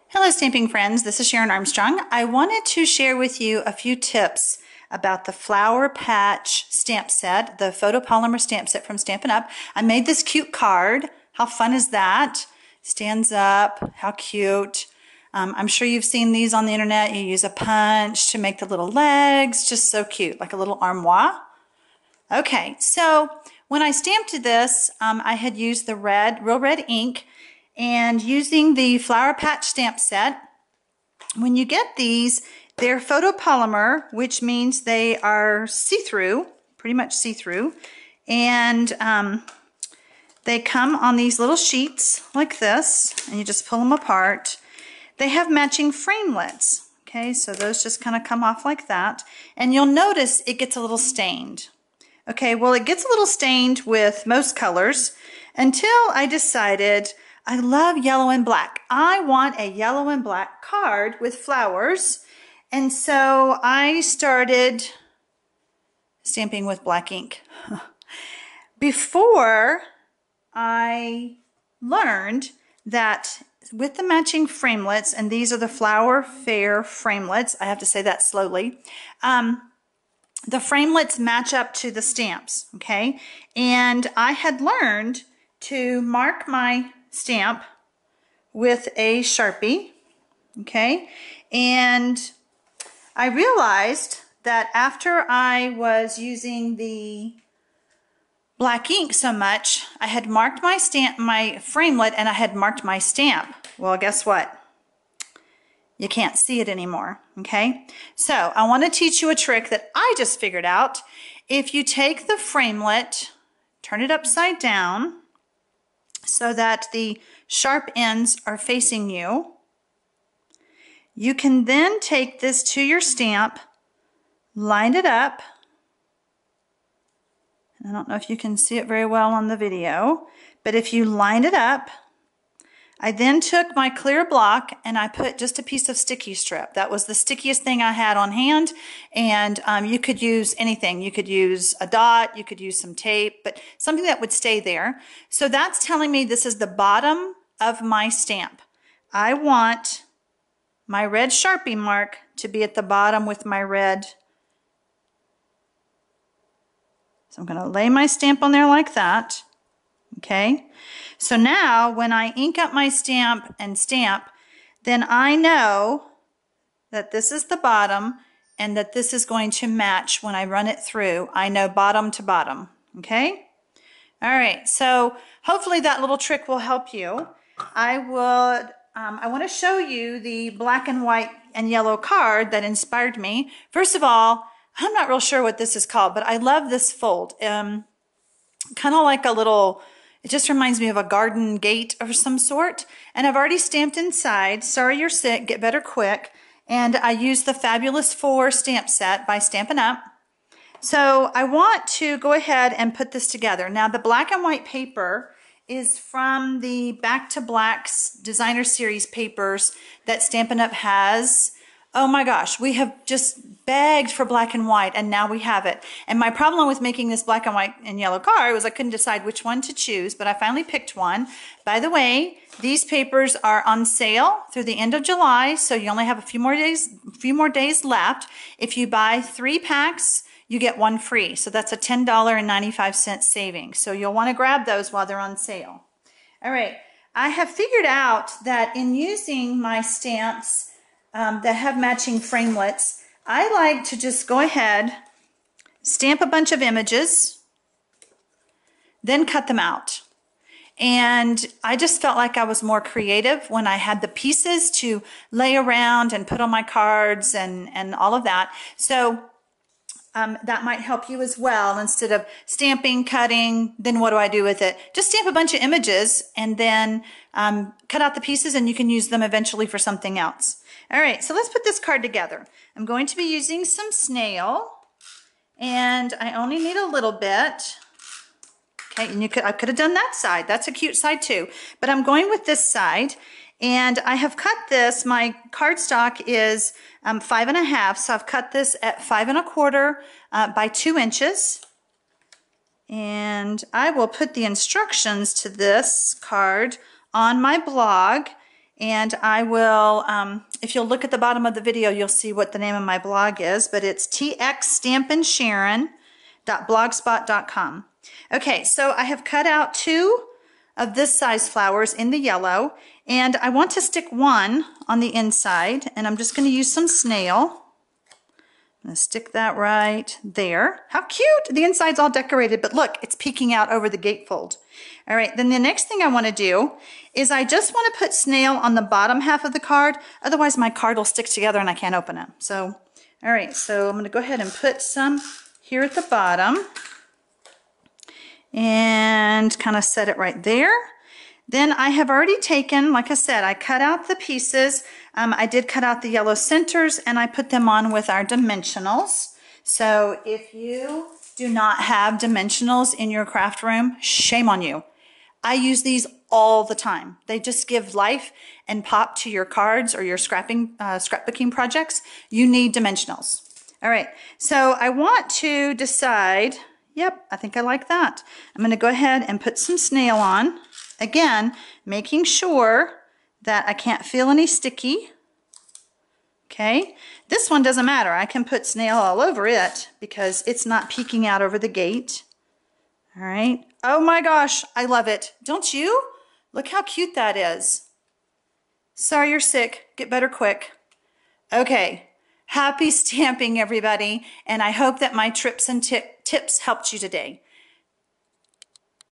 Hello stamping friends, this is Sharon Armstrong. I wanted to share with you a few tips about the Flower Patch stamp set, the photopolymer stamp set from Stampin' Up. I made this cute card. How fun is that? Stands up, how cute. I'm sure you've seen these on the internet. You use a punch to make the little legs, just so cute, like a little armoire. Okay, so when I stamped this, I had used the real red ink, and using the Flower Patch stamp set. When you get these, they're photopolymer, which means they are see-through, pretty much see-through, and they come on these little sheets like this, and you just pull them apart. They have matching framelits, okay, so those just kind of come off like that, and you'll notice it gets a little stained. Okay, well, it gets a little stained with most colors until I decided I love yellow and black. I want a yellow and black card with flowers. And so I started stamping with black ink. Before I learned that with the matching framelits, and these are the Fare Framelits, I have to say that slowly, the framelits match up to the stamps, okay? And I had learned to mark my stamp with a Sharpie, okay? And I realized that after I was using the black ink so much, I had marked my stamp, my framelit, and I had marked my stamp. Well, guess what? You can't see it anymore, okay? So I want to teach you a trick that I just figured out. If you take the framelit, turn it upside down so that the sharp ends are facing you, you can then take this to your stamp, line it up. I don't know if you can see it very well on the video, but if you line it up, I then took my clear block and I put just a piece of sticky strip. That was the stickiest thing I had on hand, and you could use anything. You could use a dot, you could use some tape, but something that would stay there. So that's telling me this is the bottom of my stamp. I want my red Sharpie mark to be at the bottom with my red. So I'm going to lay my stamp on there like that. Okay, so now when I ink up my stamp and stamp, then I know that this is the bottom and that this is going to match when I run it through. I know bottom to bottom, okay? All right, so hopefully that little trick will help you. I want to show you the black and white and yellow card that inspired me. First of all, I'm not real sure what this is called, but I love this fold. Kind of like a little, it just reminds me of a garden gate of some sort. And I've already stamped inside. Sorry you're sick, get better quick. And I used the Fabulous 4 stamp set by Stampin' Up. So I want to go ahead and put this together. Now the black and white paper is from the Back to Blacks Designer Series papers that Stampin' Up has. Oh my gosh, we have just begged for black and white, and now we have it. And my problem with making this black and white and yellow card was I couldn't decide which one to choose, but I finally picked one. By the way, these papers are on sale through the end of July, so you only have a few more days left. If you buy 3 packs, you get 1 free. So that's a $10.95 savings. So you'll want to grab those while they're on sale. All right, I have figured out that in using my stamps that have matching framelits, I like to just go ahead, stamp a bunch of images, then cut them out. And I just felt like I was more creative when I had the pieces to lay around and put on my cards and all of that. So that might help you as well. Instead of stamping, cutting, then what do I do with it? Just stamp a bunch of images and then cut out the pieces, and you can use them eventually for something else. All right, so let's put this card together. I'm going to be using some snail, and I only need a little bit. Okay, and I could have done that side. That's a cute side too. But I'm going with this side, and I have cut this. My cardstock is 5.5, so I've cut this at 5 1/4 by 2 inches. And I will put the instructions to this card on my blog, And I will, if you'll look at the bottom of the video, you'll see what the name of my blog is, but it's txstampinsharon.blogspot.com. Okay, so I have cut out 2 of this size flowers in the yellow, and I want to stick one on the inside, and I'm just going to use some snail. I'm going to stick that right there. How cute! The inside's all decorated, but look, it's peeking out over the gatefold. All right, then the next thing I want to do is I just want to put snail on the bottom half of the card. Otherwise, my card will stick together and I can't open it. So, all right, so I'm going to go ahead and put some here at the bottom and kind of set it right there. Then I have already taken, like I said, I cut out the pieces. I did cut out the yellow centers and I put them on with our dimensionals. So if you do not have dimensionals in your craft room, shame on you. I use these all the time. They just give life and pop to your cards or your scrapbooking projects. You need dimensionals. All right, so I want to decide, yep, I think I like that. I'm going to go ahead and put some snail on. Again, making sure that I can't feel any sticky. Okay, this one doesn't matter. I can put snail all over it because it's not peeking out over the gate. All right. Oh my gosh, I love it. Don't you? Look how cute that is. Sorry you're sick. Get better quick. Okay. Happy stamping, everybody. And I hope that my tips and tips helped you today.